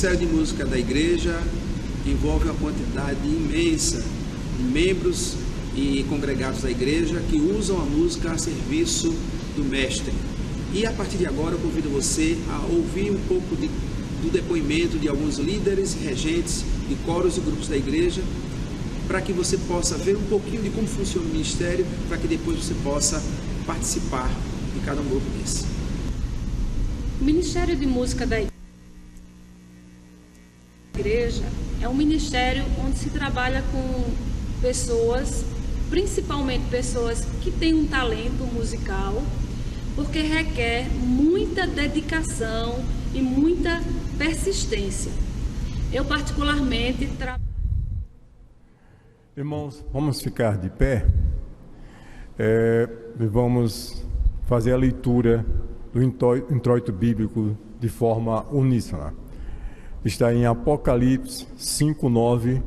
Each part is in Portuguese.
Ministério de Música da Igreja envolve uma quantidade imensa de membros e congregados da igreja que usam a música a serviço do Mestre. E a partir de agora eu convido você a ouvir um pouco do depoimento de alguns líderes, regentes de coros e grupos da igreja, para que você possa ver um pouquinho de como funciona o ministério, para que depois você possa participar de cada um grupo desse. O Ministério de Música da Igreja é um ministério onde se trabalha com pessoas, principalmente pessoas que têm um talento musical, porque requer muita dedicação e muita persistência. Eu particularmente Irmãos, vamos ficar de pé e vamos fazer a leitura do introito bíblico de forma uníssona. Está em Apocalipse 5:9.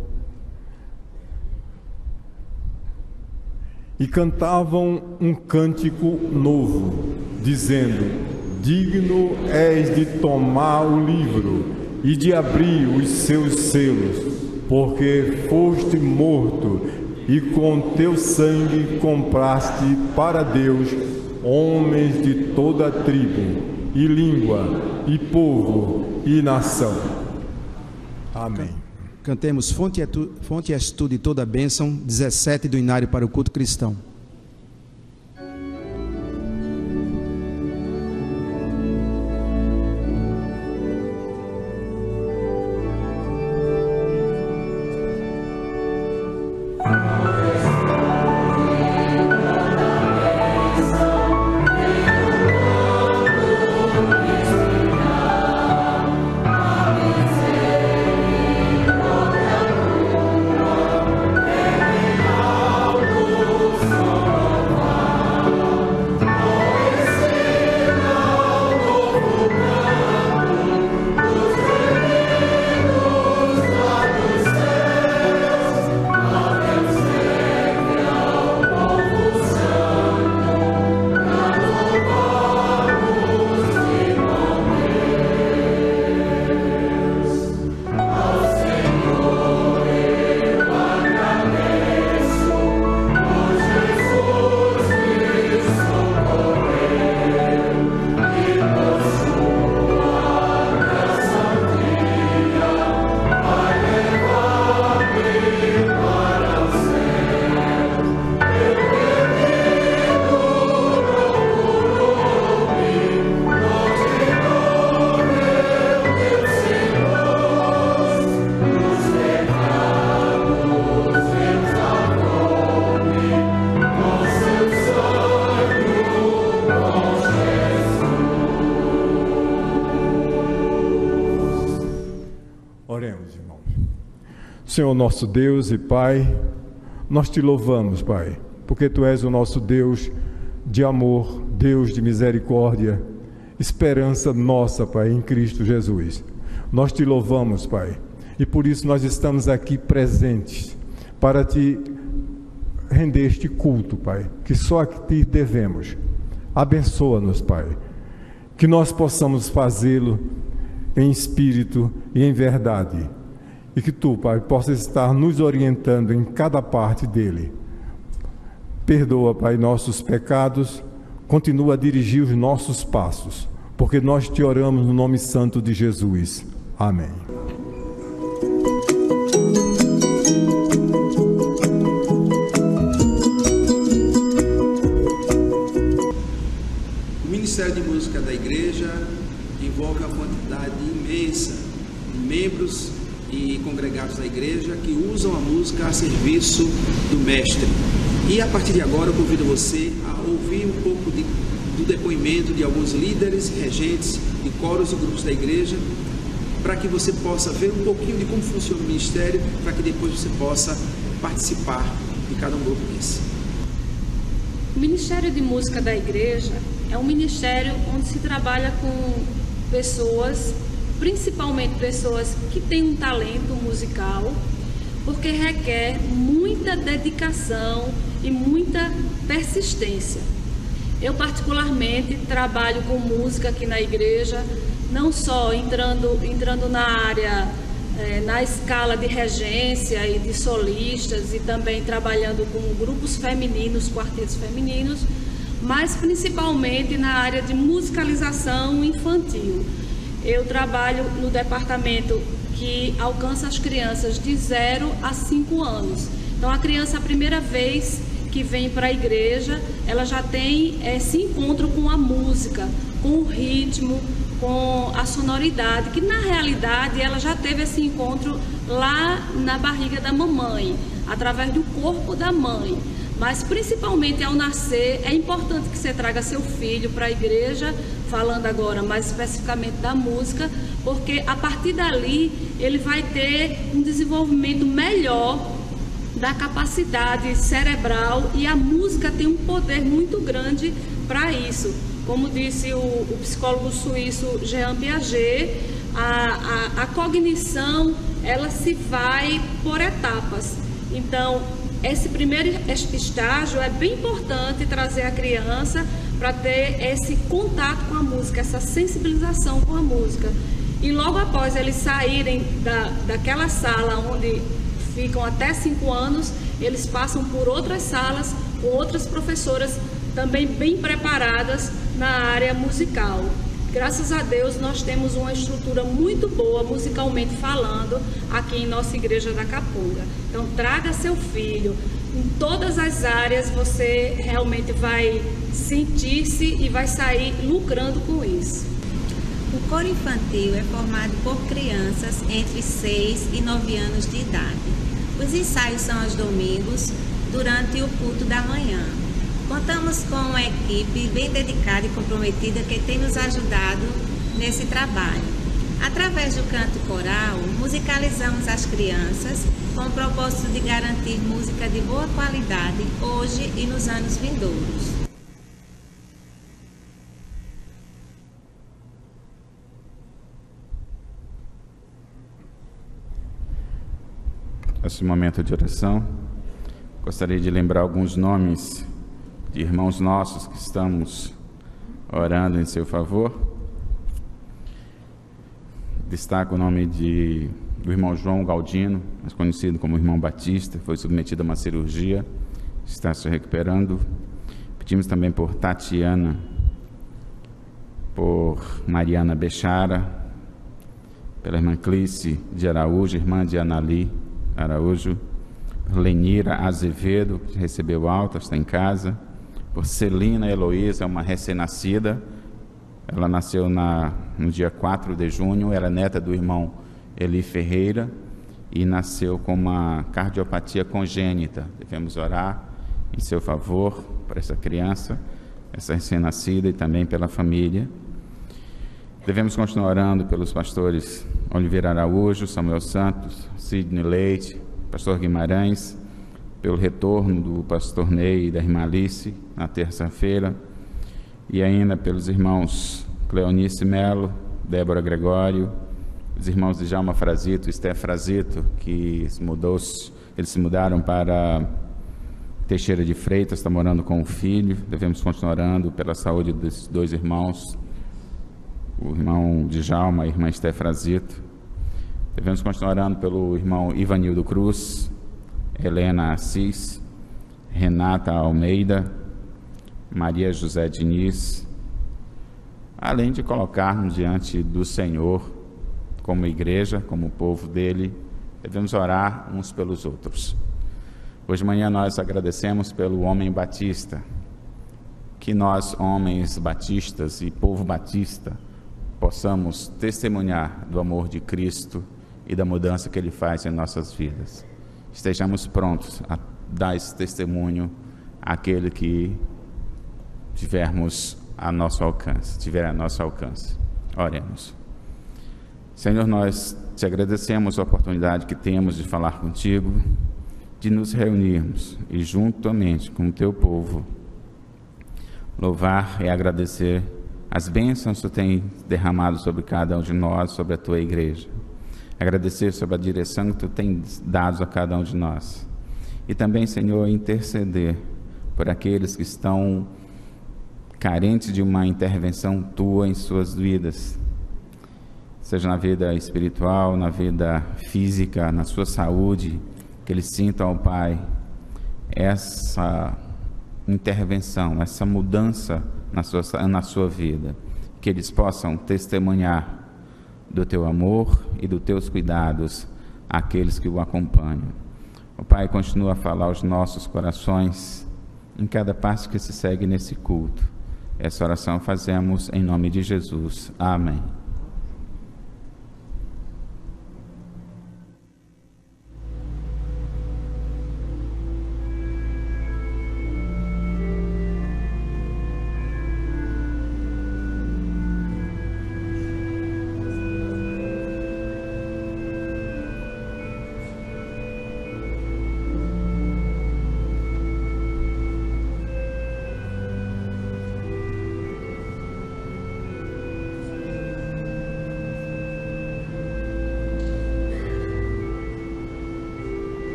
E cantavam um cântico novo, dizendo: digno és de tomar o livro e de abrir os seus selos, porque foste morto e com teu sangue compraste para Deus homens de toda tribo, e língua, e povo, e nação. Amém. Cantemos Fonte és tu de toda a bênção, 17 do Inário para o culto cristão. Senhor nosso Deus e Pai, nós te louvamos, Pai, porque Tu és o nosso Deus de amor, Deus de misericórdia, esperança nossa, Pai, em Cristo Jesus. Nós te louvamos, Pai, e por isso nós estamos aqui presentes para Te render este culto, Pai, que só a Ti devemos. Abençoa-nos, Pai, que nós possamos fazê-lo em espírito e em verdade, e que Tu, Pai, possas estar nos orientando em cada parte dele. Perdoa, Pai, nossos pecados, continua a dirigir os nossos passos, porque nós te oramos no nome santo de Jesus. Amém. O Ministério de Música da Igreja envolve uma quantidade imensa de membros e congregados da igreja que usam a música a serviço do Mestre. E a partir de agora eu convido você a ouvir um pouco do depoimento de alguns líderes, regentes de coros e grupos da igreja, para que você possa ver um pouquinho de como funciona o ministério, para que depois você possa participar de cada um grupo desse. O Ministério de Música da Igreja é um ministério onde se trabalha com pessoas, principalmente pessoas que têm um talento musical, porque requer muita dedicação e muita persistência. Eu particularmente trabalho com música aqui na igreja, não só entrando na área, na escala de regência e de solistas, e também trabalhando com grupos femininos, quartetos femininos, mas principalmente na área de musicalização infantil. Eu trabalho no departamento que alcança as crianças de 0 a 5 anos. Então, a criança, a primeira vez que vem para a igreja, ela já tem esse encontro com a música, com o ritmo, com a sonoridade, que na realidade ela já teve esse encontro lá na barriga da mamãe, através do corpo da mãe. Mas principalmente ao nascer, é importante que você traga seu filho para a igreja, falando agora mais especificamente da música, porque a partir dali ele vai ter um desenvolvimento melhor da capacidade cerebral, e a música tem um poder muito grande para isso. Como disse o psicólogo suíço Jean Piaget, a cognição ela se vai por etapas. Então, esse primeiro estágio é bem importante trazer a criança para ter esse contato com a música, essa sensibilização com a música. E logo após eles saírem daquela sala onde ficam até 5 anos, eles passam por outras salas com outras professoras também bem preparadas na área musical. Graças a Deus nós temos uma estrutura muito boa musicalmente falando aqui em nossa igreja da Capunga. Então traga seu filho, em todas as áreas você realmente vai sentir-se e vai sair lucrando com isso. O coro infantil é formado por crianças entre 6 e 9 anos de idade. Os ensaios são aos domingos, durante o culto da manhã. Contamos com uma equipe bem dedicada e comprometida que tem nos ajudado nesse trabalho. Através do canto coral, musicalizamos as crianças com o propósito de garantir música de boa qualidade hoje e nos anos vindouros. Nesse momento de oração, gostaria de lembrar alguns nomes de irmãos nossos que estamos orando em seu favor. Destaco o nome do irmão João Galdino, mais conhecido como irmão Batista, foi submetido a uma cirurgia, está se recuperando. Pedimos também por Tatiana, por Mariana Bechara, pela irmã Clíce de Araújo, irmã de Anali Araújo, Lenira Azevedo, que recebeu alta, está em casa, por Celina Heloísa, uma recém-nascida, ela nasceu no dia 4 de junho, ela é neta do irmão Eli Ferreira e nasceu com uma cardiopatia congênita. Devemos orar em seu favor para essa criança, essa recém-nascida, e também pela família. Devemos continuar orando pelos pastores Oliveira Araújo, Samuel Santos, Sidney Leite, pastor Guimarães, pelo retorno do pastor Ney e da irmã Alice na terça-feira, e ainda pelos irmãos Cleonice Melo, Débora Gregório, os irmãos de Djalma Frazito e Esté Frazito, que eles se mudaram para Teixeira de Freitas, está morando com o filho. Devemos continuar orando pela saúde desses dois irmãos, o irmão Djalma e a irmã Esté Frazito. Devemos continuar orando pelo irmão Ivanildo Cruz, Helena Assis, Renata Almeida, Maria José Diniz, além de colocarmos diante do Senhor, como igreja, como povo dele, devemos orar uns pelos outros. Hoje de manhã nós agradecemos pelo homem batista, que nós, homens batistas e povo batista, possamos testemunhar do amor de Cristo e da mudança que Ele faz em nossas vidas. Estejamos prontos a dar esse testemunho àquele que tiver a nosso alcance. Oremos. Senhor, nós te agradecemos a oportunidade que temos de falar contigo, de nos reunirmos e juntamente com o teu povo louvar e agradecer as bênçãos que tu tem derramado sobre cada um de nós, sobre a tua igreja. Agradecer sobre a direção que tu tem dado a cada um de nós. E também, Senhor, interceder por aqueles que estão carentes de uma intervenção tua em suas vidas, seja na vida espiritual, na vida física, na sua saúde, que eles sintam, ó Pai, essa intervenção, essa mudança na sua vida, que eles possam testemunhar do teu amor e dos teus cuidados àqueles que o acompanham. O Pai, continua a falar aos nossos corações em cada passo que se segue nesse culto. Essa oração fazemos em nome de Jesus. Amém.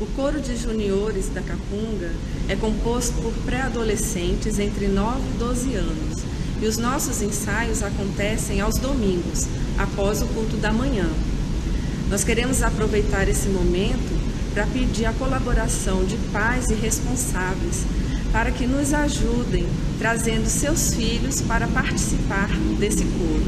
O coro de juniores da Capunga é composto por pré-adolescentes entre 9 e 12 anos e os nossos ensaios acontecem aos domingos, após o culto da manhã. Nós queremos aproveitar esse momento para pedir a colaboração de pais e responsáveis para que nos ajudem trazendo seus filhos para participar desse coro.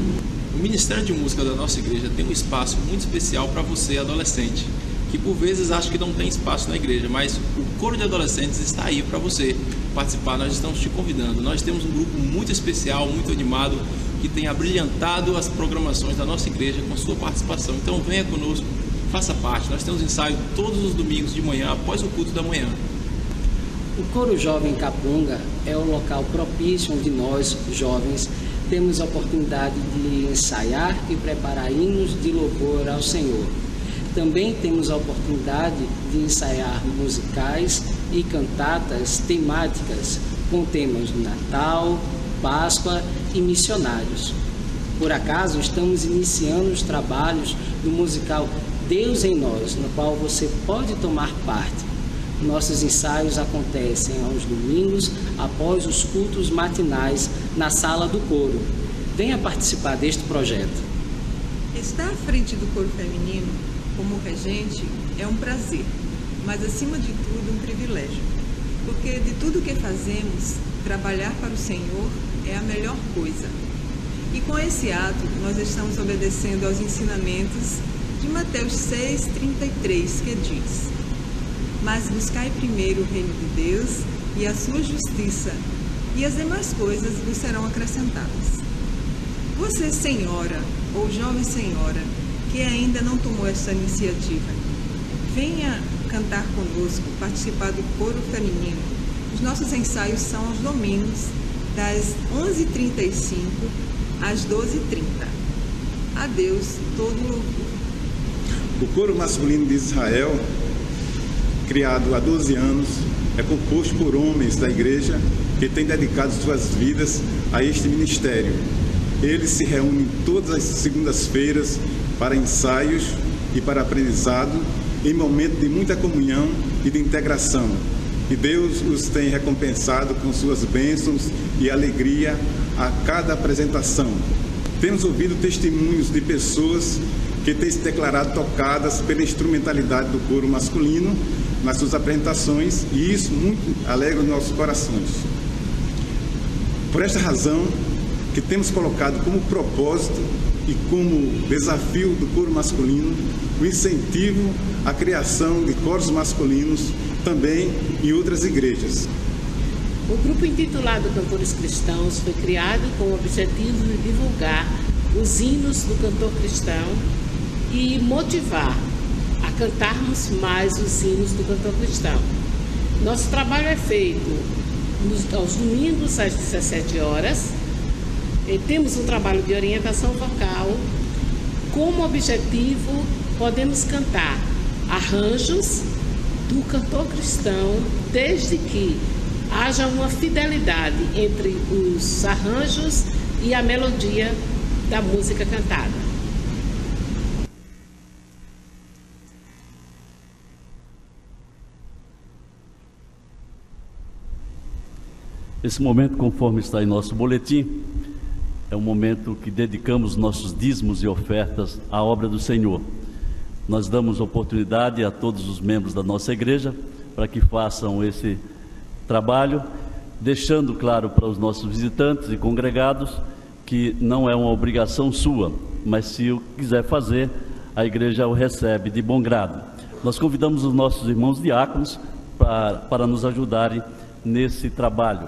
O Ministério de Música da nossa igreja tem um espaço muito especial para você, adolescente, que por vezes acha que não tem espaço na igreja, mas o coro de adolescentes está aí para você participar. Nós estamos te convidando. Nós temos um grupo muito especial, muito animado, que tem abrilhantado as programações da nossa igreja com sua participação. Então venha conosco, faça parte. Nós temos ensaio todos os domingos de manhã, após o culto da manhã. O Coro Jovem Capunga é o local propício onde nós, jovens, temos a oportunidade de ensaiar e preparar hinos de louvor ao Senhor. Também temos a oportunidade de ensaiar musicais e cantatas temáticas com temas de Natal, Páscoa e missionários. Por acaso, estamos iniciando os trabalhos do musical Deus em Nós, no qual você pode tomar parte. Nossos ensaios acontecem aos domingos, após os cultos matinais, na sala do coro. Venha participar deste projeto. Estar à frente do coro feminino como regente é um prazer, mas acima de tudo um privilégio, porque de tudo que fazemos, trabalhar para o Senhor é a melhor coisa. E com esse ato, nós estamos obedecendo aos ensinamentos de Mateus 6,33, que diz: mas buscai primeiro o reino de Deus e a sua justiça, e as demais coisas vos serão acrescentadas. Você, senhora ou jovem senhora, que ainda não tomou essa iniciativa, venha cantar conosco, participar do coro feminino. Os nossos ensaios são aos domingos, das 11h35 às 12h30. A Deus todo louvor. O coro masculino de Israel, criado há 12 anos, é composto por homens da igreja que têm dedicado suas vidas a este ministério. Eles se reúnem todas as segundas-feiras para ensaios e para aprendizado, em momento de muita comunhão e de integração. E Deus os tem recompensado com suas bênçãos e alegria a cada apresentação. Temos ouvido testemunhos de pessoas que têm se declarado tocadas pela instrumentalidade do coro masculino nas suas apresentações, e isso muito alegra os nossos corações. Por esta razão que temos colocado como propósito e como desafio do coro masculino o incentivo à criação de coros masculinos também em outras igrejas. O grupo intitulado Cantores Cristãos foi criado com o objetivo de divulgar os hinos do cantor cristão e motivar a cantarmos mais os hinos do cantor cristão. Nosso trabalho é feito aos domingos às 17 horas. Temos um trabalho de orientação vocal. Como objetivo, podemos cantar arranjos do cantor cristão, desde que haja uma fidelidade entre os arranjos e a melodia da música cantada. Esse momento, conforme está em nosso boletim, é um momento que dedicamos nossos dízimos e ofertas à obra do Senhor. Nós damos oportunidade a todos os membros da nossa igreja para que façam esse trabalho, deixando claro para os nossos visitantes e congregados que não é uma obrigação sua, mas se o quiser fazer, a igreja o recebe de bom grado. Nós convidamos os nossos irmãos diáconos para nos ajudarem nesse trabalho.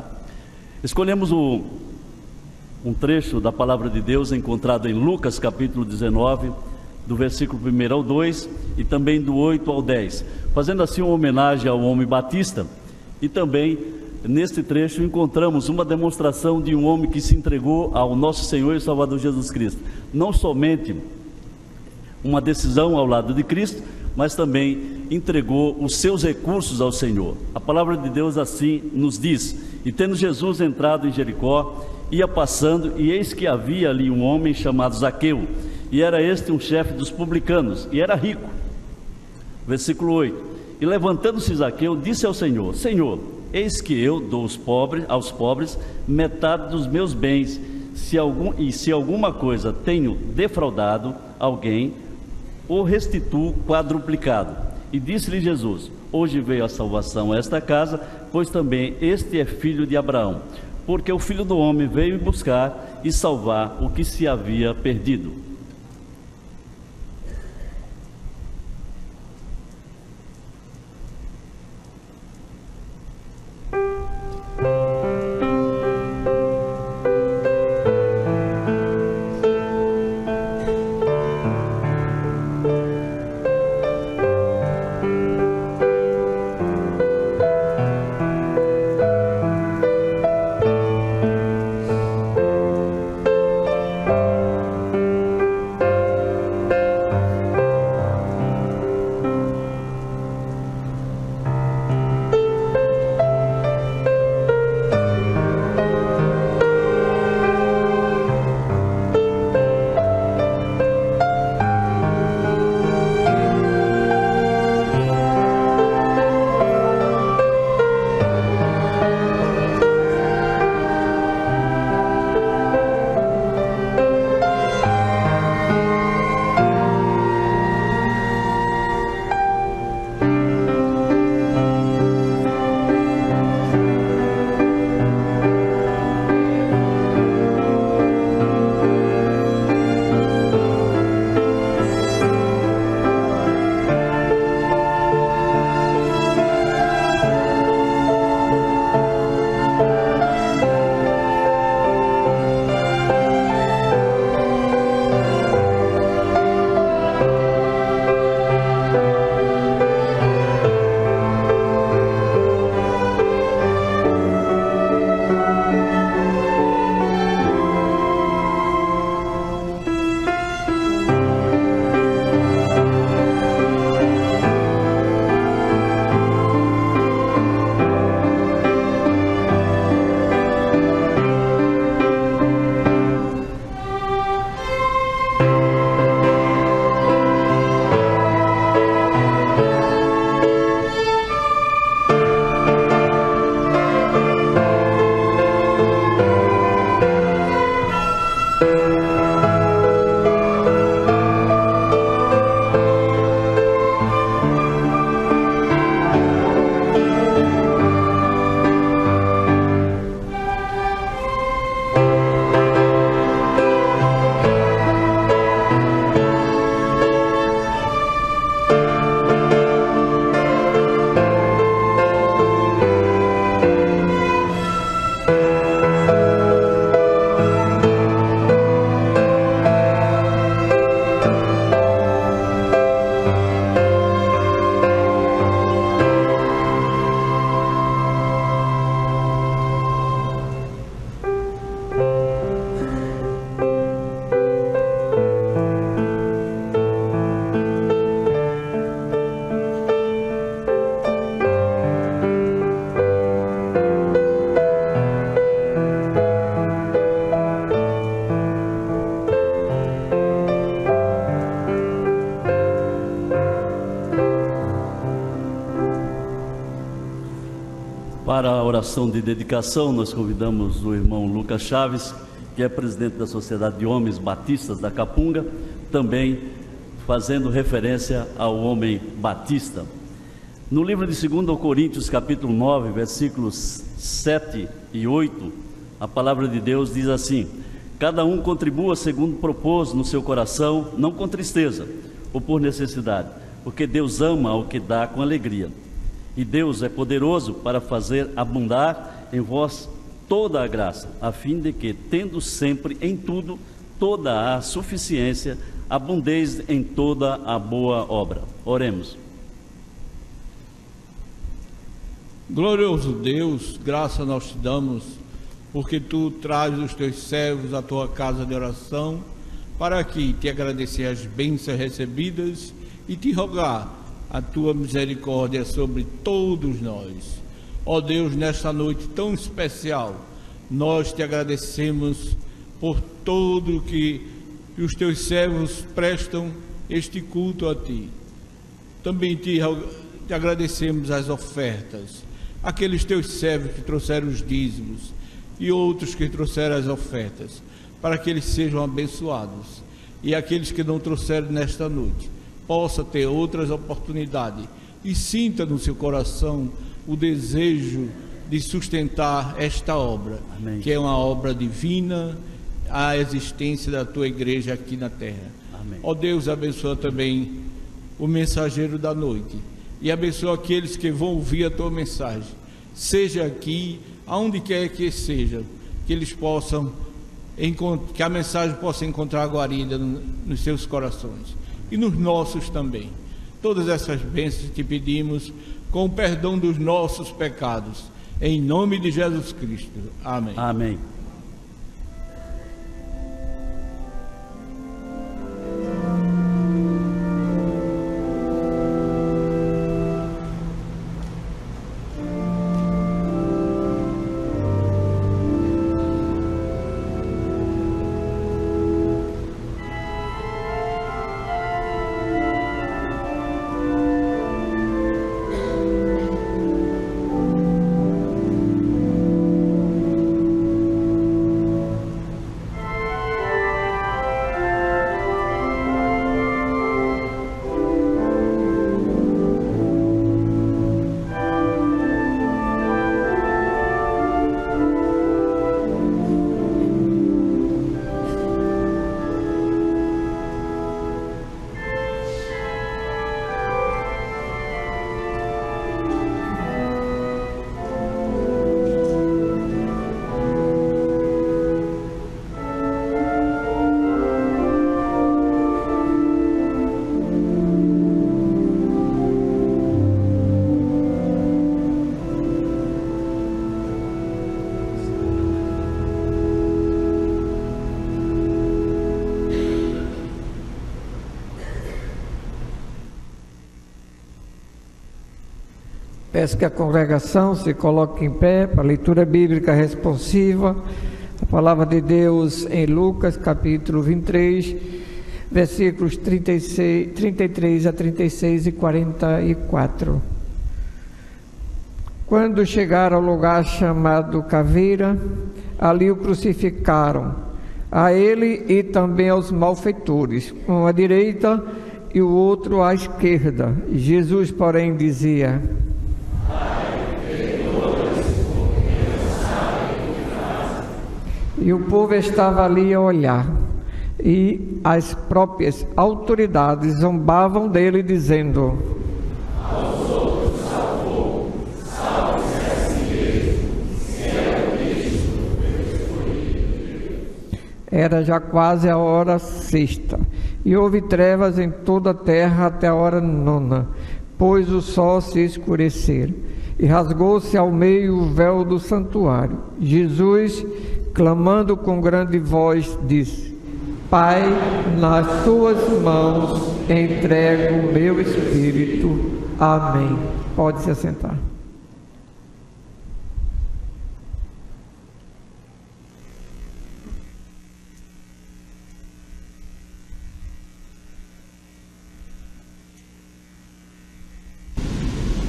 Escolhemos um trecho da palavra de Deus encontrado em Lucas capítulo 19, do versículo 1 ao 2 e também do 8 ao 10, fazendo assim uma homenagem ao homem Batista. E também neste trecho encontramos uma demonstração de um homem que se entregou ao nosso Senhor e Salvador Jesus Cristo, não somente uma decisão ao lado de Cristo, mas também entregou os seus recursos ao Senhor. A palavra de Deus assim nos diz: e tendo Jesus entrado em Jericó, ia passando, e eis que havia ali um homem chamado Zaqueu, e era este um chefe dos publicanos, e era rico. Versículo 8: e levantando-se Zaqueu, disse ao Senhor: Senhor, eis que eu dou aos pobres metade dos meus bens, se alguma coisa tenho defraudado alguém, o restituo quadruplicado. E disse-lhe Jesus: hoje veio a salvação a esta casa, pois também este é filho de Abraão, porque o Filho do Homem veio buscar e salvar o que se havia perdido. Para a oração de dedicação, nós convidamos o irmão Lucas Chaves, que é presidente da Sociedade de Homens Batistas da Capunga, também fazendo referência ao homem batista. No livro de 2 Coríntios, capítulo 9, versículos 7 e 8, a palavra de Deus diz assim: cada um contribua segundo propôs no seu coração, não com tristeza ou por necessidade, porque Deus ama ao que dá com alegria. E Deus é poderoso para fazer abundar em vós toda a graça, a fim de que, tendo sempre em tudo toda a suficiência, abundeis em toda a boa obra. Oremos. Glorioso Deus, graça nós te damos, porque tu trazes os teus servos à tua casa de oração, para aqui te agradecer as bênçãos recebidas e te rogar a tua misericórdia sobre todos nós. Ó Deus, nesta noite tão especial, nós te agradecemos por tudo que os teus servos prestam este culto a ti. Também te agradecemos as ofertas, aqueles teus servos que trouxeram os dízimos e outros que trouxeram as ofertas, para que eles sejam abençoados, e aqueles que não trouxeram nesta noite possa ter outras oportunidades e sinta no seu coração o desejo de sustentar esta obra. Amém. Que é uma obra divina, a existência da tua igreja aqui na terra. Amém. Ó Deus, abençoa também o mensageiro da noite e abençoa aqueles que vão ouvir a tua mensagem, seja aqui, aonde quer que seja, que eles possam, que a mensagem possa encontrar guarida nos seus corações e nos nossos também. Todas essas bênçãos te pedimos com o perdão dos nossos pecados, em nome de Jesus Cristo. Amém. Amém. Peço que a congregação se coloque em pé para a leitura bíblica responsiva. A palavra de Deus em Lucas, capítulo 23, versículos 33 a 36 e 44. Quando chegaram ao lugar chamado Caveira, ali o crucificaram, a ele e também aos malfeitores, um à direita e o outro à esquerda. Jesus, porém, dizia: e o povo estava ali a olhar, e as próprias autoridades zombavam dele, dizendo: aos outros salvou, salve-se a si mesmo, se é o Cristo. Era já quase a hora sexta, e houve trevas em toda a terra até a hora nona, pois o sol se escurecera, e rasgou-se ao meio o véu do santuário. Jesus, clamando com grande voz, disse: Pai, nas tuas mãos entrego o meu espírito. Amém. Pode se assentar.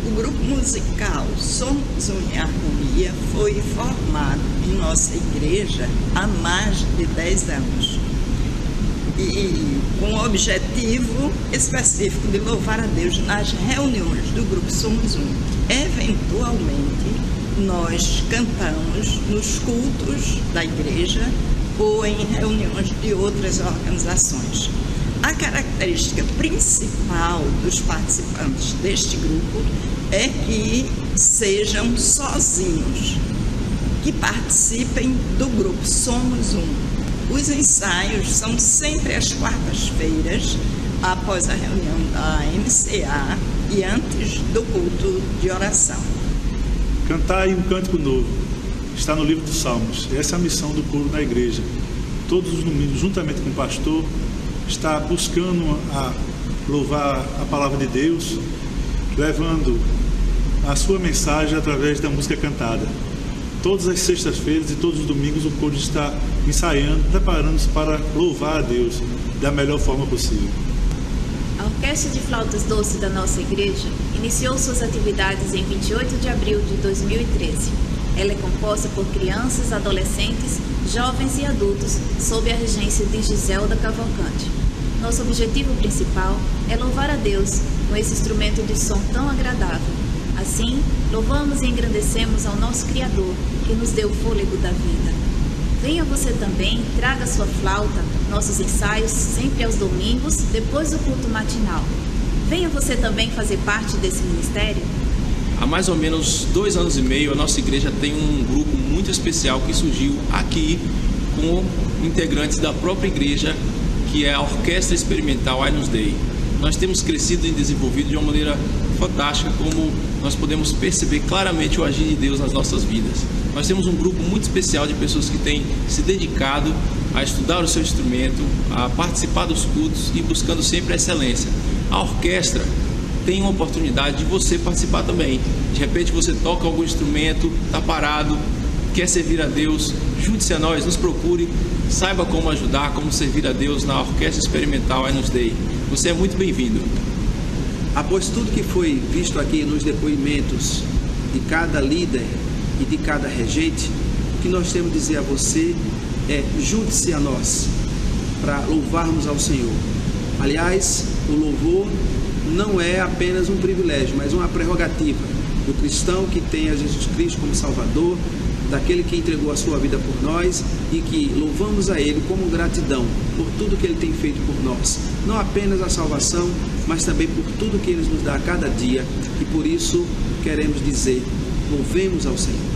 O grupo musical Somos Uma em Harmonia foi formado em nossa igreja há mais de 10 anos. E com o objetivo específico de louvar a Deus nas reuniões do grupo Somos Um. Eventualmente, nós cantamos nos cultos da igreja ou em reuniões de outras organizações. A característica principal dos participantes deste grupo é que sejam sozinhos, que participem do grupo Somos Um. Os ensaios são sempre às quartas-feiras, após a reunião da MCA e antes do culto de oração. Cantai um cântico novo, está no livro dos Salmos. Essa é a missão do coro na igreja. Todos os domingos, juntamente com o pastor, está buscando louvar a palavra de Deus, levando a sua mensagem através da música cantada. Todas as sextas-feiras e todos os domingos o coro está ensaiando, preparando-se para louvar a Deus da melhor forma possível. A Orquestra de Flautas Doces da nossa igreja iniciou suas atividades em 28 de abril de 2013. Ela é composta por crianças, adolescentes, jovens e adultos, sob a regência de Giselda Cavalcante. Nosso objetivo principal é louvar a Deus com esse instrumento de som tão agradável. Assim, louvamos e engrandecemos ao nosso Criador, que nos deu o fôlego da vida. Venha você também, traga sua flauta, nossos ensaios sempre aos domingos, depois do culto matinal. Venha você também fazer parte desse ministério. Há mais ou menos 2 anos e meio, a nossa igreja tem um grupo muito especial que surgiu aqui com integrantes da própria igreja, que é a Orquestra Experimental Agnus Dei. Nós temos crescido e desenvolvido de uma maneira fantástica, como nós podemos perceber claramente o agir de Deus nas nossas vidas. Nós temos um grupo muito especial de pessoas que têm se dedicado a estudar o seu instrumento, a participar dos cultos e buscando sempre a excelência. A orquestra tem uma oportunidade de você participar também. De repente você toca algum instrumento, está parado, quer servir a Deus, junte-se a nós, nos procure, saiba como ajudar, como servir a Deus na Orquestra Experimental Agnus Dei. Você é muito bem-vindo. Após tudo que foi visto aqui nos depoimentos de cada líder e de cada regente, o que nós temos a dizer a você é: junte-se a nós para louvarmos ao Senhor. Aliás, o louvor não é apenas um privilégio, mas uma prerrogativa do cristão que tem a Jesus Cristo como Salvador, daquele que entregou a sua vida por nós e que louvamos a Ele como gratidão por tudo que Ele tem feito por nós. Não apenas a salvação, mas também por tudo que Ele nos dá a cada dia, e por isso queremos dizer: louvemos ao Senhor.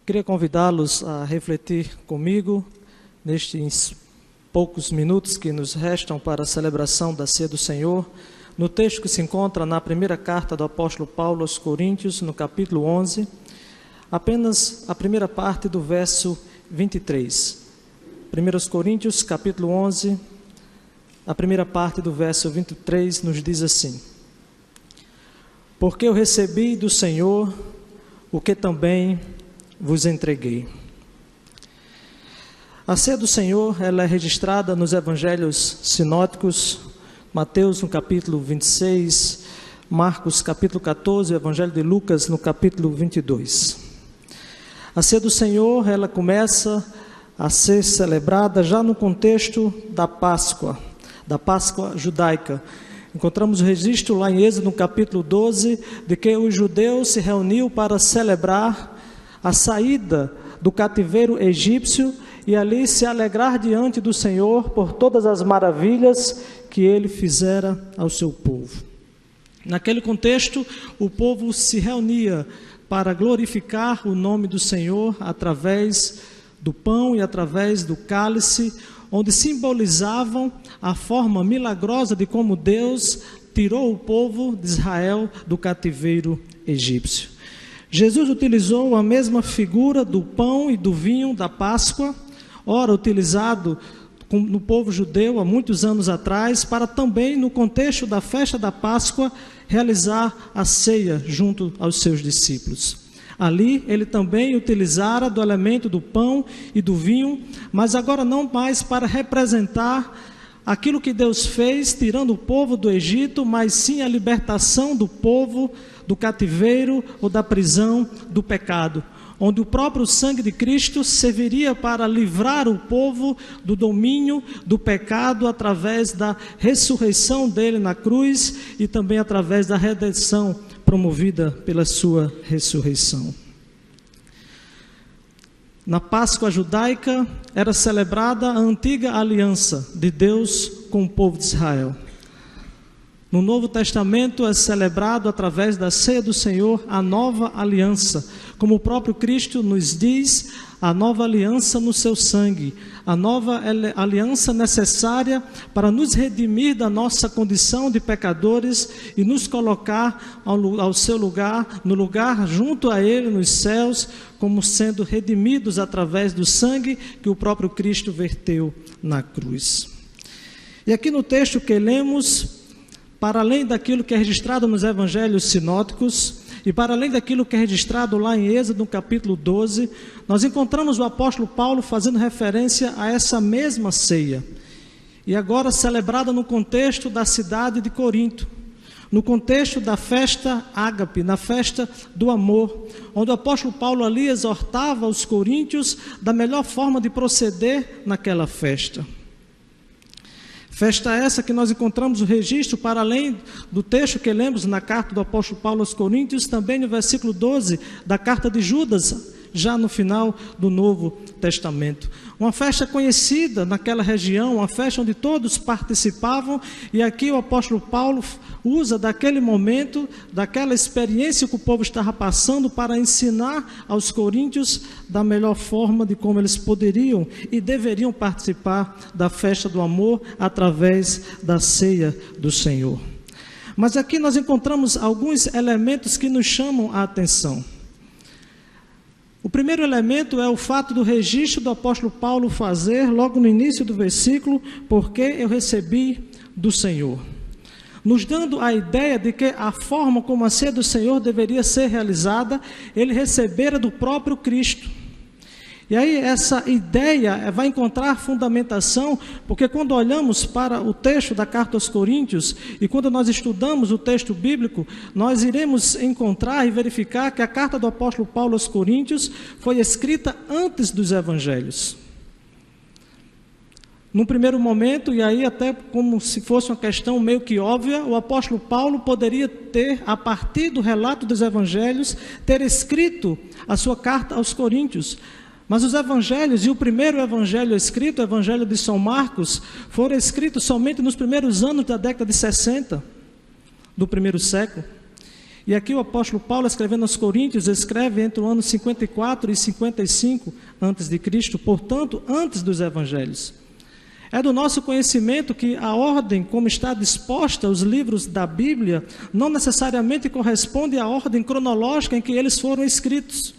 Queria convidá-los a refletir comigo nestes poucos minutos que nos restam para a celebração da Ceia do Senhor, no texto que se encontra na primeira carta do apóstolo Paulo aos Coríntios, no capítulo 11, apenas a primeira parte do verso 23. 1 Coríntios, capítulo 11, a primeira parte do verso 23 nos diz assim: porque eu recebi do Senhor o que também vos entreguei. A ceia do Senhor, ela é registrada nos evangelhos sinóticos, Mateus no capítulo 26, Marcos capítulo 14, o evangelho de Lucas no capítulo 22. A ceia do Senhor, ela começa a ser celebrada já no contexto da Páscoa judaica. Encontramos o registro lá em Êxodo no capítulo 12, de que os judeus se reuniam para celebrar a saída do cativeiro egípcio e ali se alegrar diante do Senhor por todas as maravilhas que ele fizera ao seu povo. Naquele contexto, o povo se reunia para glorificar o nome do Senhor através do pão e através do cálice, onde simbolizavam a forma milagrosa de como Deus tirou o povo de Israel do cativeiro egípcio. Jesus utilizou a mesma figura do pão e do vinho da Páscoa, ora utilizado no povo judeu há muitos anos atrás, para também, no contexto da festa da Páscoa, realizar a ceia junto aos seus discípulos. Ali, ele também utilizara do elemento do pão e do vinho, mas agora não mais para representar aquilo que Deus fez, tirando o povo do Egito, mas sim a libertação do povo do cativeiro ou da prisão do pecado, onde o próprio sangue de Cristo serviria para livrar o povo do domínio do pecado através da ressurreição dele na cruz e também através da redenção promovida pela sua ressurreição. Na Páscoa judaica era celebrada a antiga aliança de Deus com o povo de Israel. No Novo Testamento é celebrado através da ceia do Senhor a nova aliança, como o próprio Cristo nos diz, a nova aliança no seu sangue, a nova aliança necessária para nos redimir da nossa condição de pecadores e nos colocar ao seu lugar, no lugar junto a Ele nos céus, como sendo redimidos através do sangue que o próprio Cristo verteu na cruz. E aqui no texto que lemos, para além daquilo que é registrado nos evangelhos sinóticos e para além daquilo que é registrado lá em Êxodo, no capítulo 12, nós encontramos o apóstolo Paulo fazendo referência a essa mesma ceia, e agora celebrada no contexto da cidade de Corinto, no contexto da festa ágape, na festa do amor, onde o apóstolo Paulo ali exortava os coríntios da melhor forma de proceder naquela festa. Festa essa que nós encontramos o registro, para além do texto que lemos na carta do apóstolo Paulo aos Coríntios, também no versículo 12 da carta de Judas, já no final do Novo Testamento. Uma festa conhecida naquela região, uma festa onde todos participavam, e aqui o apóstolo Paulo usa daquele momento, daquela experiência que o povo estava passando, para ensinar aos coríntios da melhor forma de como eles poderiam e deveriam participar da festa do amor através da ceia do Senhor. Mas aqui nós encontramos alguns elementos que nos chamam a atenção. O primeiro elemento é o fato do registro do apóstolo Paulo fazer, logo no início do versículo, porque eu recebi do Senhor, nos dando a ideia de que a forma como a ceia do Senhor deveria ser realizada, ele recebera do próprio Cristo. E aí essa ideia vai encontrar fundamentação, porque quando olhamos para o texto da carta aos Coríntios, e quando nós estudamos o texto bíblico, nós iremos encontrar e verificar que a carta do apóstolo Paulo aos Coríntios foi escrita antes dos evangelhos. Num primeiro momento, e aí até como se fosse uma questão meio que óbvia, o apóstolo Paulo poderia ter, a partir do relato dos evangelhos, ter escrito a sua carta aos Coríntios. Mas os evangelhos, e o primeiro evangelho escrito, o evangelho de São Marcos, foram escritos somente nos primeiros anos da década de 60 do primeiro século. E aqui o apóstolo Paulo, escrevendo aos Coríntios, escreve entre o ano 54 e 55 a.C., portanto, antes dos evangelhos. É do nosso conhecimento que a ordem como está disposta os livros da Bíblia não necessariamente corresponde à ordem cronológica em que eles foram escritos,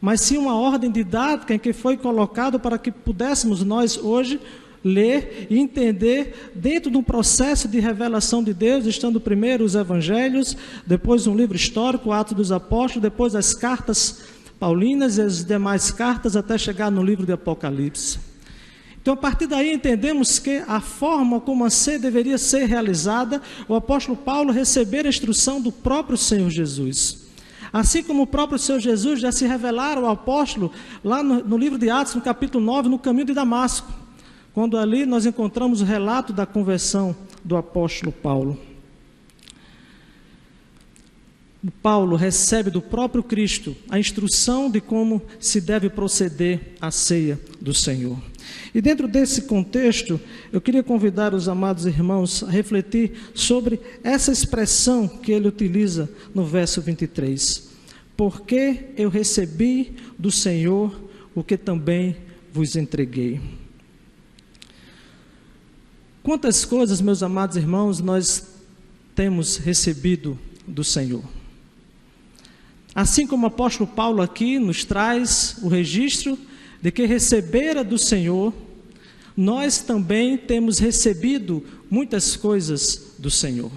mas sim uma ordem didática em que foi colocado para que pudéssemos nós hoje ler e entender dentro de um processo de revelação de Deus, estando primeiro os evangelhos, depois um livro histórico, Atos dos Apóstolos, depois as cartas paulinas e as demais cartas até chegar no livro de Apocalipse. Então, a partir daí, entendemos que a forma como a ceia deveria ser realizada, o apóstolo Paulo recebeu a instrução do próprio Senhor Jesus. Assim como o próprio Senhor Jesus já se revelara ao apóstolo, lá no livro de Atos, no capítulo 9, no caminho de Damasco, quando ali nós encontramos o relato da conversão do apóstolo Paulo. Paulo recebe do próprio Cristo a instrução de como se deve proceder à ceia do Senhor. E dentro desse contexto, eu queria convidar os amados irmãos a refletir sobre essa expressão que ele utiliza no verso 23. Porque eu recebi do Senhor o que também vos entreguei. Quantas coisas, meus amados irmãos, nós temos recebido do Senhor? Assim como o apóstolo Paulo aqui nos traz o registro de que recebera do Senhor, nós também temos recebido muitas coisas do Senhor.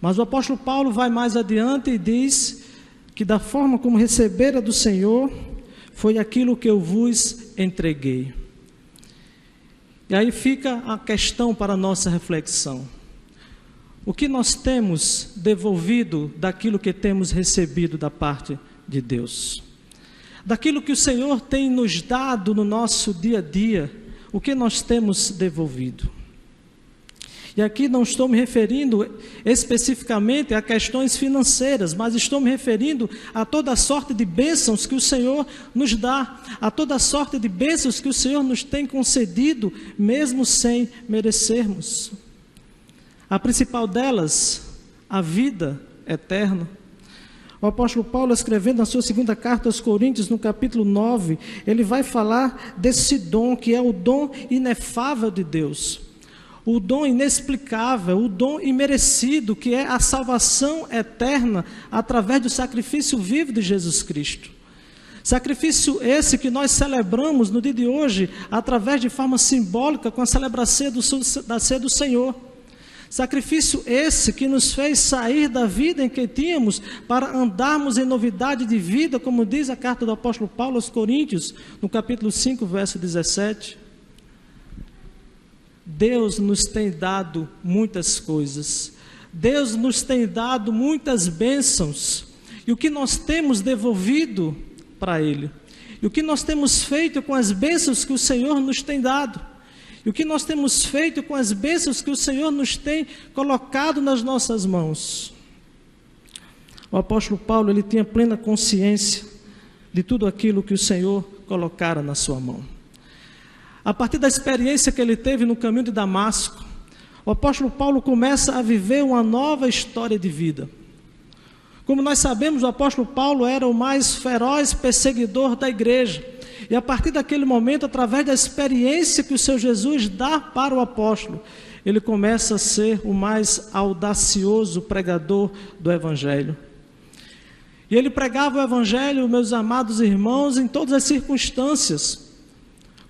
Mas o apóstolo Paulo vai mais adiante e diz que da forma como recebera do Senhor, foi aquilo que eu vos entreguei. E aí fica a questão para a nossa reflexão. O que nós temos devolvido daquilo que temos recebido da parte de Deus? Daquilo que o Senhor tem nos dado no nosso dia a dia, o que nós temos devolvido? E aqui não estou me referindo especificamente a questões financeiras, mas estou me referindo a toda a sorte de bênçãos que o Senhor nos dá, a toda a sorte de bênçãos que o Senhor nos tem concedido, mesmo sem merecermos. A principal delas, a vida eterna. O apóstolo Paulo, escrevendo na sua segunda carta aos Coríntios, no capítulo 9, ele vai falar desse dom, que é o dom inefável de Deus. O dom inexplicável, o dom imerecido, que é a salvação eterna através do sacrifício vivo de Jesus Cristo. Sacrifício esse que nós celebramos no dia de hoje, através de forma simbólica, com a celebração da ceia do Senhor. Sacrifício esse que nos fez sair da vida em que tínhamos para andarmos em novidade de vida, como diz a carta do apóstolo Paulo aos Coríntios, no capítulo 5, verso 17. Deus nos tem dado muitas coisas. Deus nos tem dado muitas bênçãos. E o que nós temos devolvido para Ele? E o que nós temos feito com as bênçãos que o Senhor nos tem dado? E o que nós temos feito com as bênçãos que o Senhor nos tem colocado nas nossas mãos? O apóstolo Paulo, ele tinha plena consciência de tudo aquilo que o Senhor colocara na sua mão. A partir da experiência que ele teve no caminho de Damasco, o apóstolo Paulo começa a viver uma nova história de vida. Como nós sabemos, o apóstolo Paulo era o mais feroz perseguidor da igreja. E a partir daquele momento, através da experiência que o Senhor Jesus dá para o apóstolo, ele começa a ser o mais audacioso pregador do Evangelho. E ele pregava o Evangelho, meus amados irmãos, em todas as circunstâncias.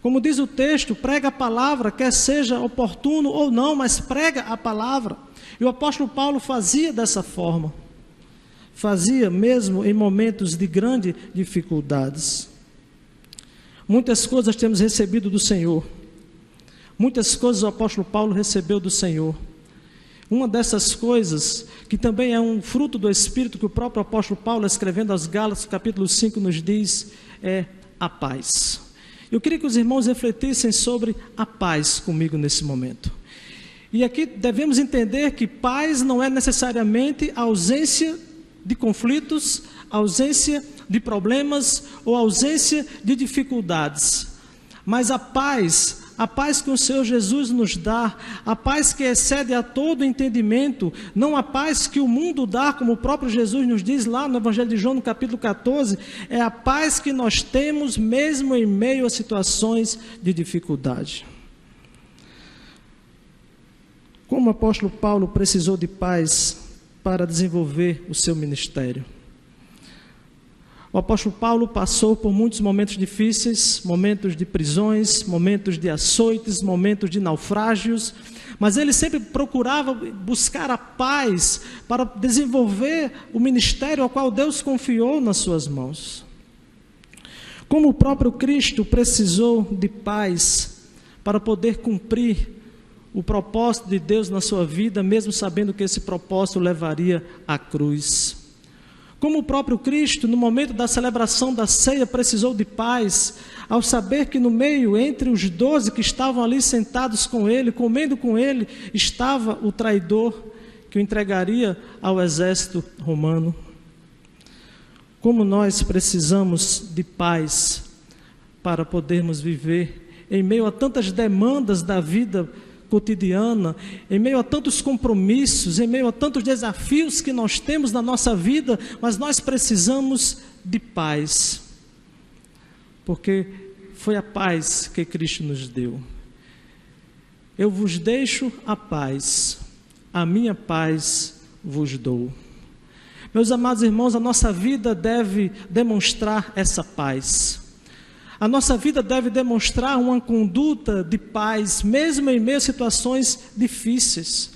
Como diz o texto, prega a palavra, quer seja oportuno ou não, mas prega a palavra. E o apóstolo Paulo fazia dessa forma. Fazia mesmo em momentos de grandes dificuldades. Muitas coisas temos recebido do Senhor. Muitas coisas o apóstolo Paulo recebeu do Senhor. Uma dessas coisas, que também é um fruto do Espírito, que o próprio apóstolo Paulo, escrevendo aos Gálatas, capítulo 5, nos diz, é a paz. Eu queria que os irmãos refletissem sobre a paz comigo nesse momento. E aqui devemos entender que paz não é necessariamente a ausência de conflitos, ausência de problemas ou ausência de dificuldades. Mas a paz a paz que o Senhor Jesus nos dá, a paz que excede a todo entendimento, não a paz que o mundo dá, como o próprio Jesus nos diz lá no Evangelho de João, no capítulo 14, é a paz que nós temos mesmo em meio a situações de dificuldade. Como o apóstolo Paulo precisou de paz para desenvolver o seu ministério. O apóstolo Paulo passou por muitos momentos difíceis, momentos de prisões, momentos de açoites, momentos de naufrágios, mas ele sempre procurava buscar a paz para desenvolver o ministério ao qual Deus confiou nas suas mãos. Como o próprio Cristo precisou de paz para poder cumprir o propósito de Deus na sua vida, mesmo sabendo que esse propósito levaria à cruz. Como o próprio Cristo, no momento da celebração da ceia, precisou de paz, ao saber que no meio, entre os 12 que estavam ali sentados com ele, comendo com ele, estava o traidor que o entregaria ao exército romano. Como nós precisamos de paz para podermos viver em meio a tantas demandas da vida cotidiana, em meio a tantos compromissos, em meio a tantos desafios que nós temos na nossa vida, mas nós precisamos de paz, porque foi a paz que Cristo nos deu. Eu vos deixo a paz, a minha paz vos dou. Meus amados irmãos, a nossa vida deve demonstrar essa paz. A nossa vida deve demonstrar uma conduta de paz, mesmo em meio a situações difíceis.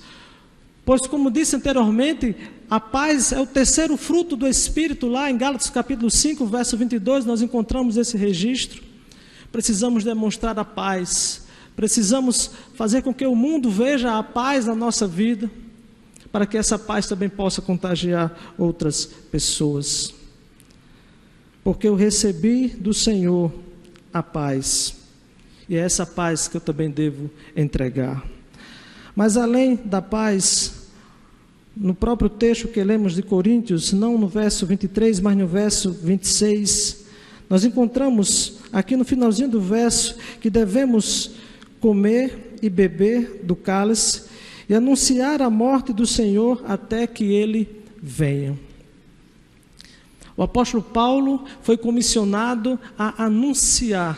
Pois, como disse anteriormente, a paz é o terceiro fruto do Espírito. Lá em Gálatas capítulo 5, verso 22, nós encontramos esse registro. Precisamos demonstrar a paz. Precisamos fazer com que o mundo veja a paz na nossa vida, para que essa paz também possa contagiar outras pessoas. Porque eu recebi do Senhor a paz, e é essa paz que eu também devo entregar. Mas além da paz, no próprio texto que lemos de Coríntios, não no verso 23, mas no verso 26, nós encontramos aqui no finalzinho do verso que devemos comer e beber do cálice e anunciar a morte do Senhor até que Ele venha. O apóstolo Paulo foi comissionado a anunciar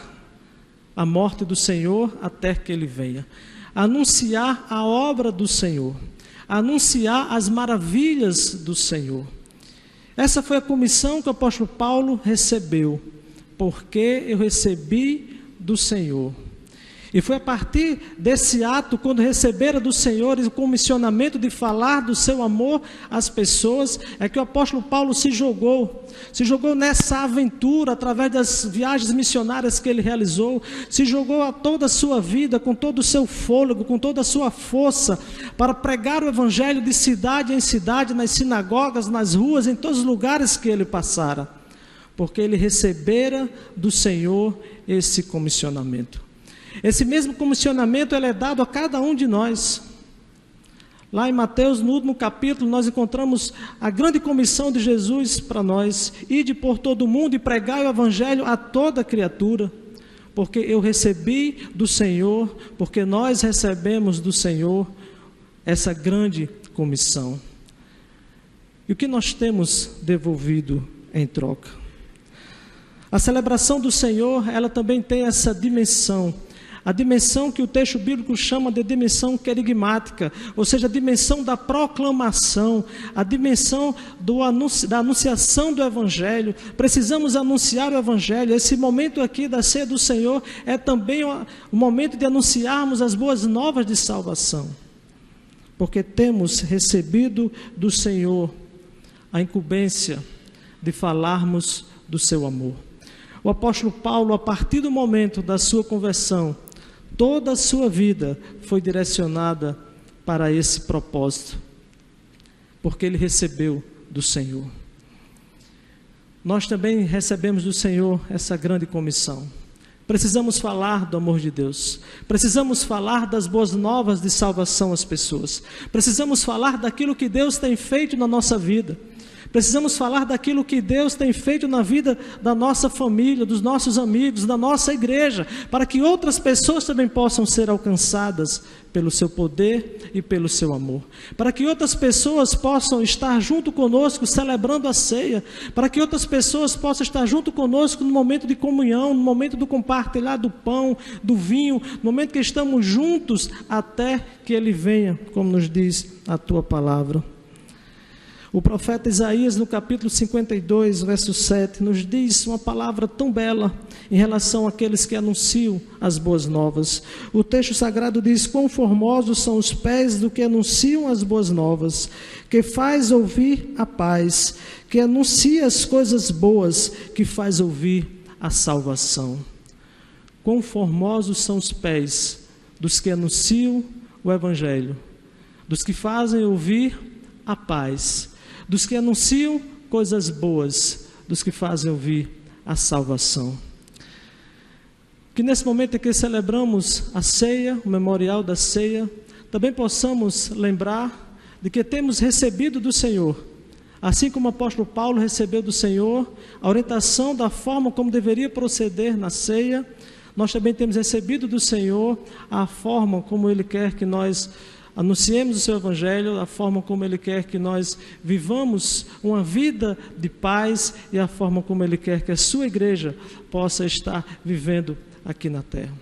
a morte do Senhor até que Ele venha. Anunciar a obra do Senhor. Anunciar as maravilhas do Senhor. Essa foi a comissão que o apóstolo Paulo recebeu. Porque eu recebi do Senhor. E foi a partir desse ato, quando recebera do Senhor o comissionamento de falar do seu amor às pessoas, é que o apóstolo Paulo se jogou nessa aventura, através das viagens missionárias que ele realizou, se jogou a toda a sua vida, com todo o seu fôlego, com toda a sua força, para pregar o evangelho de cidade em cidade, nas sinagogas, nas ruas, em todos os lugares que ele passara, porque ele recebera do Senhor esse comissionamento. Esse mesmo comissionamento ele é dado a cada um de nós. Lá em Mateus, no último capítulo, nós encontramos a grande comissão de Jesus para nós: ide por todo o mundo e pregai o evangelho a toda criatura, porque eu recebi do Senhor, porque nós recebemos do Senhor essa grande comissão. E o que nós temos devolvido em troca? A celebração do Senhor, ela também tem essa dimensão. A dimensão que o texto bíblico chama de dimensão querigmática, ou seja, a dimensão da proclamação, a dimensão da anunciação do Evangelho. Precisamos anunciar o Evangelho. Esse momento aqui da ceia do Senhor é também o momento de anunciarmos as boas novas de salvação, porque temos recebido do Senhor a incumbência de falarmos do seu amor. O apóstolo Paulo, a partir do momento da sua conversão, toda a sua vida foi direcionada para esse propósito, porque ele recebeu do Senhor. Nós também recebemos do Senhor essa grande comissão. Precisamos falar do amor de Deus. Precisamos falar das boas novas de salvação às pessoas. Precisamos falar daquilo que Deus tem feito na nossa vida. Precisamos falar daquilo que Deus tem feito na vida da nossa família, dos nossos amigos, da nossa igreja, para que outras pessoas também possam ser alcançadas pelo seu poder e pelo seu amor. Para que outras pessoas possam estar junto conosco celebrando a ceia, para que outras pessoas possam estar junto conosco no momento de comunhão, no momento do compartilhar do pão, do vinho, no momento que estamos juntos até que Ele venha, como nos diz a Tua palavra. O profeta Isaías, no capítulo 52, verso 7, nos diz uma palavra tão bela em relação àqueles que anunciam as boas novas. O texto sagrado diz: quão formosos são os pés do que anunciam as boas novas, que faz ouvir a paz, que anuncia as coisas boas, que faz ouvir a salvação. Quão formosos são os pés dos que anunciam o Evangelho, dos que fazem ouvir a paz, dos que anunciam coisas boas, dos que fazem ouvir a salvação. Que nesse momento em que celebramos a ceia, o memorial da ceia, também possamos lembrar de que temos recebido do Senhor, assim como o apóstolo Paulo recebeu do Senhor, a orientação da forma como deveria proceder na ceia. Nós também temos recebido do Senhor a forma como Ele quer que nós anunciemos o seu Evangelho, a forma como Ele quer que nós vivamos uma vida de paz e a forma como Ele quer que a sua igreja possa estar vivendo aqui na terra.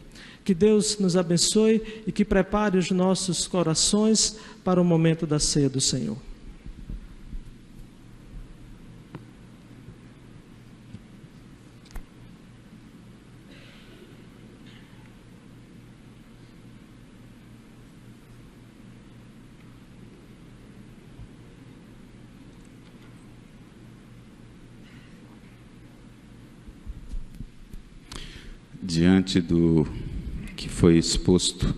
Que Deus nos abençoe e que prepare os nossos corações para o momento da ceia do Senhor. Diante do que foi exposto,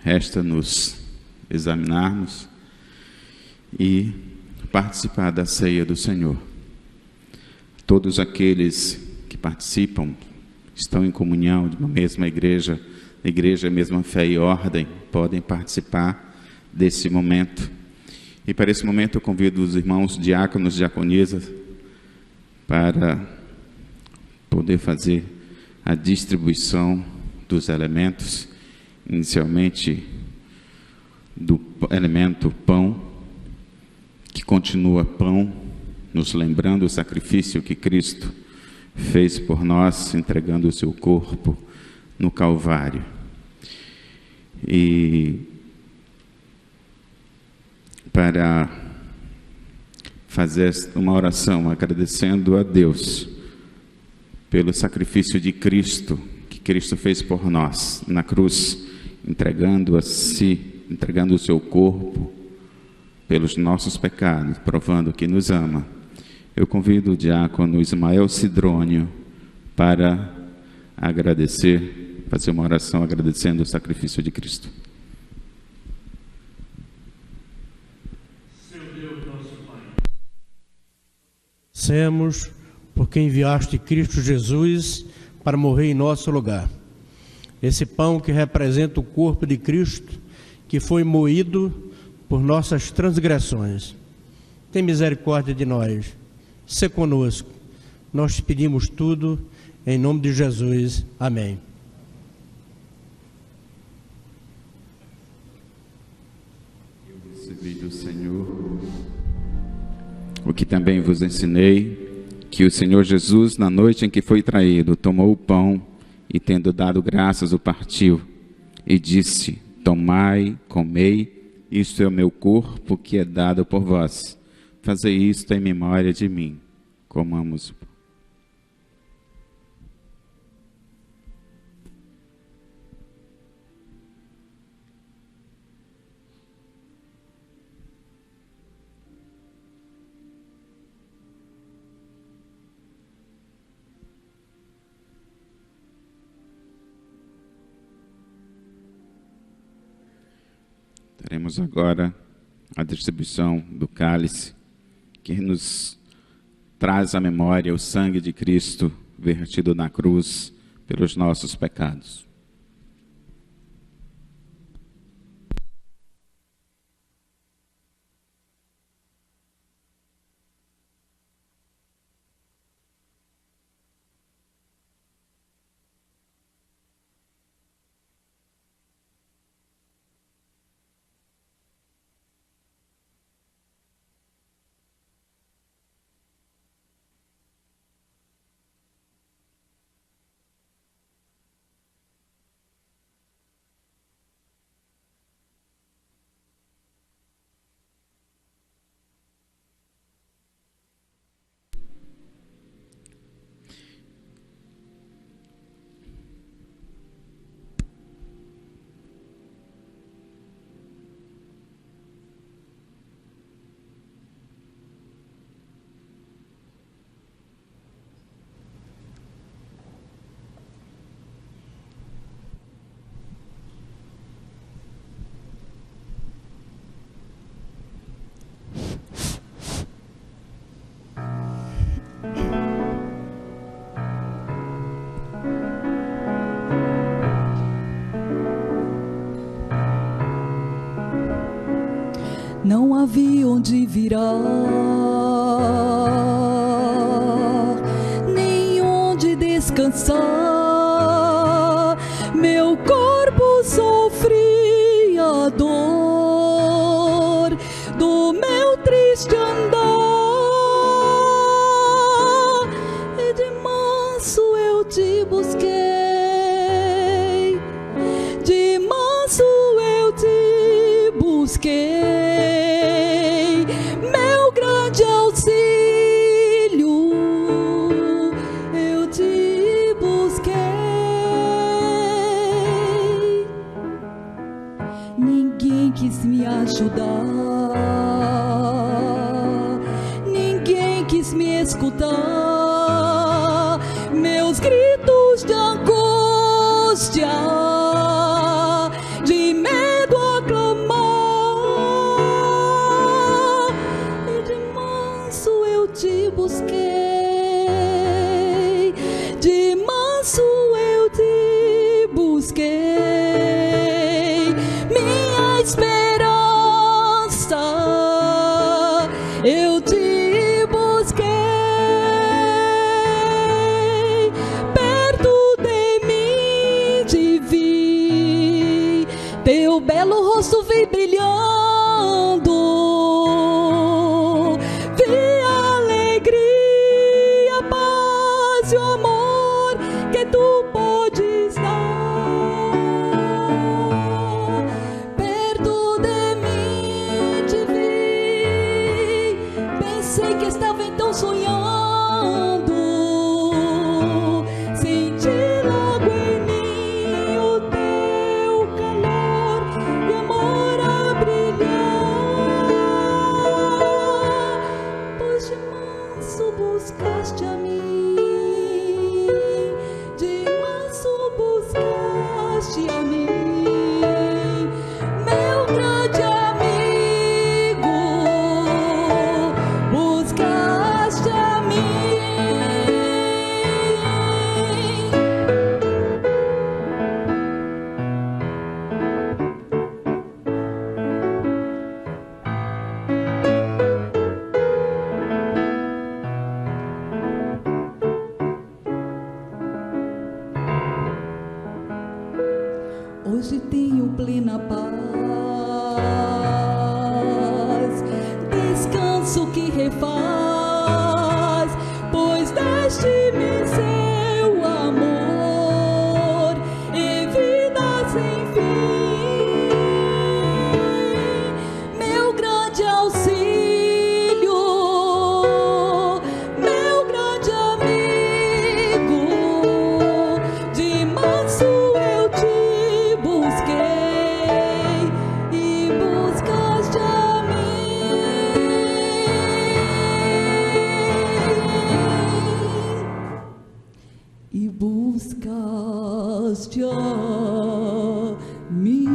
resta-nos examinarmos e participar da ceia do Senhor. Todos aqueles que participam estão em comunhão de uma mesma igreja, mesma fé e ordem, podem participar desse momento. E para esse momento eu convido os irmãos diáconos, diaconisas, para poder fazer a distribuição dos elementos, inicialmente do elemento pão, que continua pão, nos lembrando o sacrifício que Cristo fez por nós, entregando o seu corpo no Calvário. E para fazer uma oração agradecendo a Deus pelo sacrifício de Cristo, que Cristo fez por nós na cruz, entregando a si, entregando o seu corpo pelos nossos pecados, provando que nos ama. Eu convido o diácono Ismael Sidrônio para agradecer, fazer uma oração agradecendo o sacrifício de Cristo. Seu Deus, nosso Pai, agradecemos porque enviaste Cristo Jesus para morrer em nosso lugar. Esse pão que representa o corpo de Cristo, que foi moído por nossas transgressões. Tem misericórdia de nós. Sê conosco. Nós te pedimos tudo em nome de Jesus. Amém. Eu recebi do Senhor o que também vos ensinei, que o Senhor Jesus, na noite em que foi traído, tomou o pão e, tendo dado graças, o partiu e disse: tomai, comei, isto é o meu corpo que é dado por vós. Fazei isto em memória de mim. Comamos. Teremos agora a distribuição do cálice, que nos traz à memória o sangue de Cristo vertido na cruz pelos nossos pecados. não havia onde virar, nem onde descansar. Meu corpo sofria a dor do meu triste andar, e de manso eu te busquei, de manso eu te busquei, meu grande auxílio, eu te busquei. Ninguém quis me ajudar, ninguém quis me escutar, meus gritos de angústia, de medo a clamar, e de manso eu te busquei, de manso eu te busquei, minha esperança, eu te busquei, perto de mim te vi, teu belo rosto vi brilhando, vi a alegria, a paz e o amor que tu podes dar. Perto de mim te vi, pensei que estava então sonhando, senti logo em mim o teu calor e amor a brilhar, pois de manso buscaste a mim, de manso buscaste a mim, meu grande amigo, buscaste a mim. Hoje tenho plena paz, descanso que refaz, pois deste-me seu amor e vida sem fim, meu grande auxílio, meu grande amigo, de manso eu te busquei e buscaste a mim, e buscaste a mim.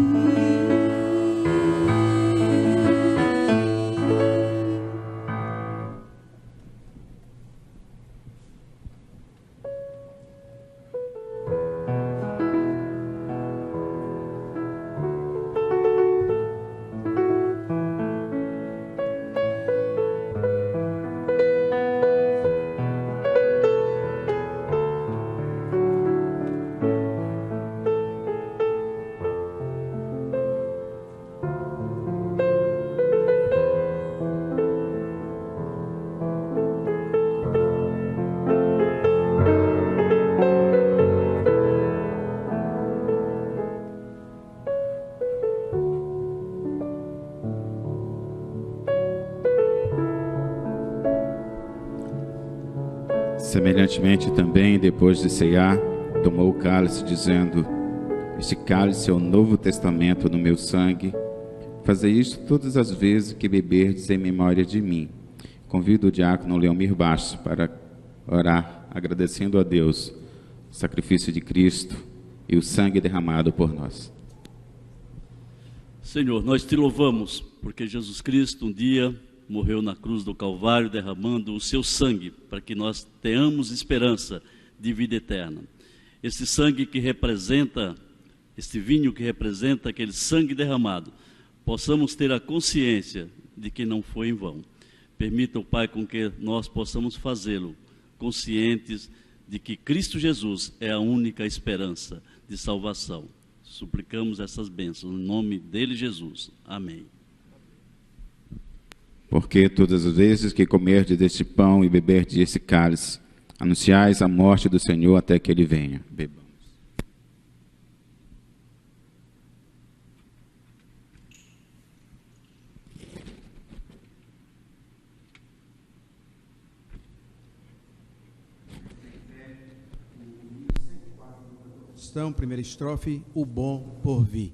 Semelhantemente também, depois de ceiar, tomou o cálice, dizendo: este cálice é o novo testamento no meu sangue. Fazei isto todas as vezes que beberdes em memória de mim. Convido o diácono Leomir Bastos para orar, agradecendo a Deus o sacrifício de Cristo e o sangue derramado por nós. Senhor, nós te louvamos, porque Jesus Cristo um dia morreu na cruz do Calvário, derramando o seu sangue, para que nós tenhamos esperança de vida eterna. Esse sangue que representa, este vinho que representa aquele sangue derramado, possamos ter a consciência de que não foi em vão. Permita, o Pai, com que nós possamos fazê-lo, conscientes de que Cristo Jesus é a única esperança de salvação. Suplicamos essas bênçãos, em nome dele, Jesus. Amém. Porque todas as vezes que comerdes deste pão e beberdes desse cálice, anunciais a morte do Senhor até que ele venha. Bebamos. Primeira estrofe, o bom por vir.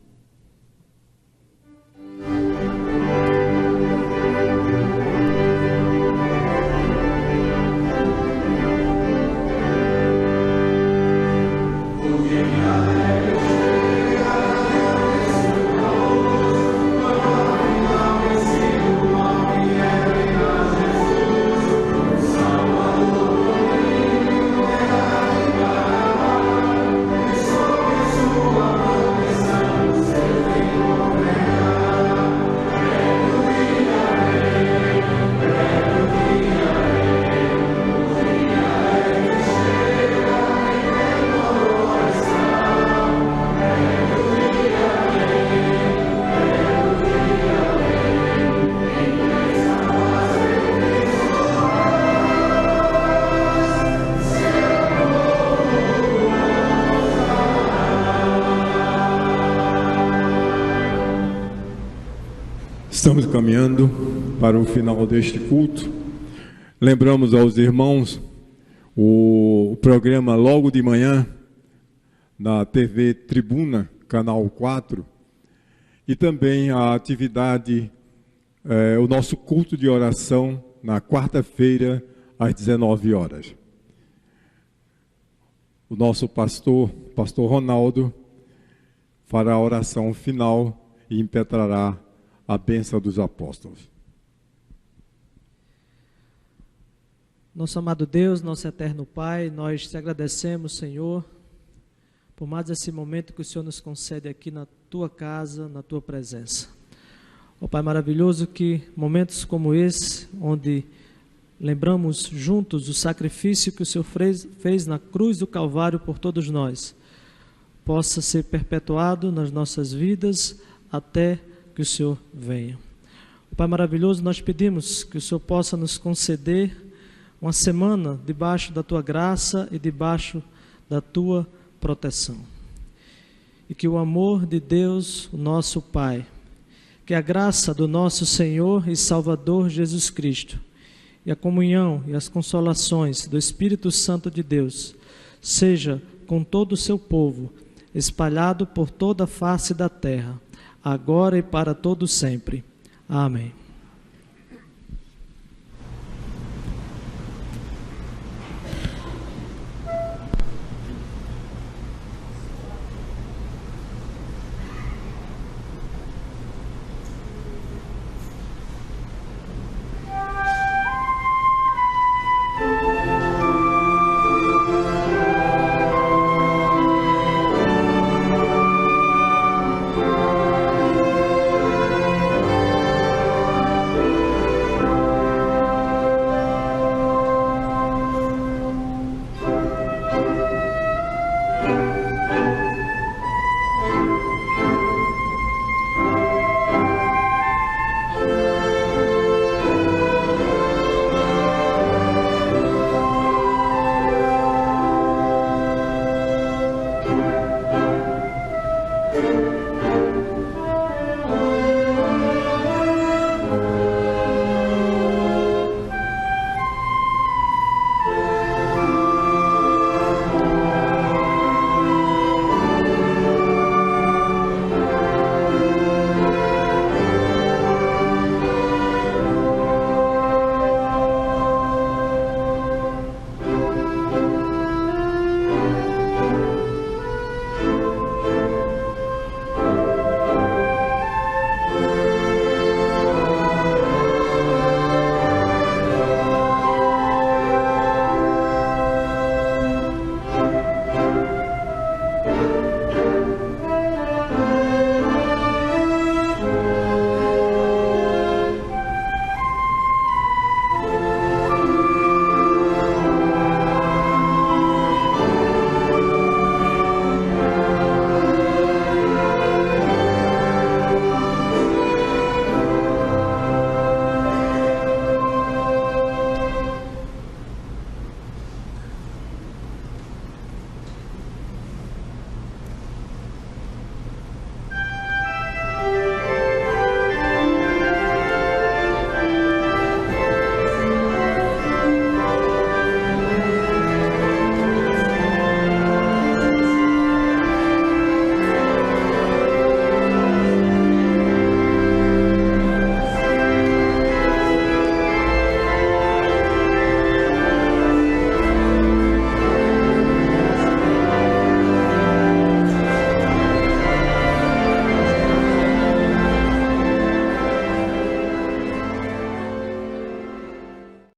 Estamos caminhando para o final deste culto. Lembramos aos irmãos o programa logo de manhã na TV Tribuna, canal 4, e também a atividade, o nosso culto de oração na quarta-feira às 19 horas. O nosso pastor Ronaldo, fará a oração final e impetrará a bênção dos apóstolos. Nosso amado Deus, nosso eterno Pai, nós te agradecemos, Senhor, por mais esse momento que o Senhor nos concede aqui na tua casa, na tua presença. Ó Pai maravilhoso, que momentos como esse, onde lembramos juntos o sacrifício que o Senhor fez na cruz do Calvário por todos nós, possa ser perpetuado nas nossas vidas até que o Senhor venha. Pai maravilhoso, nós pedimos que o Senhor possa nos conceder uma semana debaixo da tua graça e debaixo da tua proteção. E que o amor de Deus, o nosso Pai, que a graça do nosso Senhor e Salvador Jesus Cristo, e a comunhão e as consolações do Espírito Santo de Deus, seja com todo o seu povo, espalhado por toda a face da terra, agora e para todo sempre. Amém.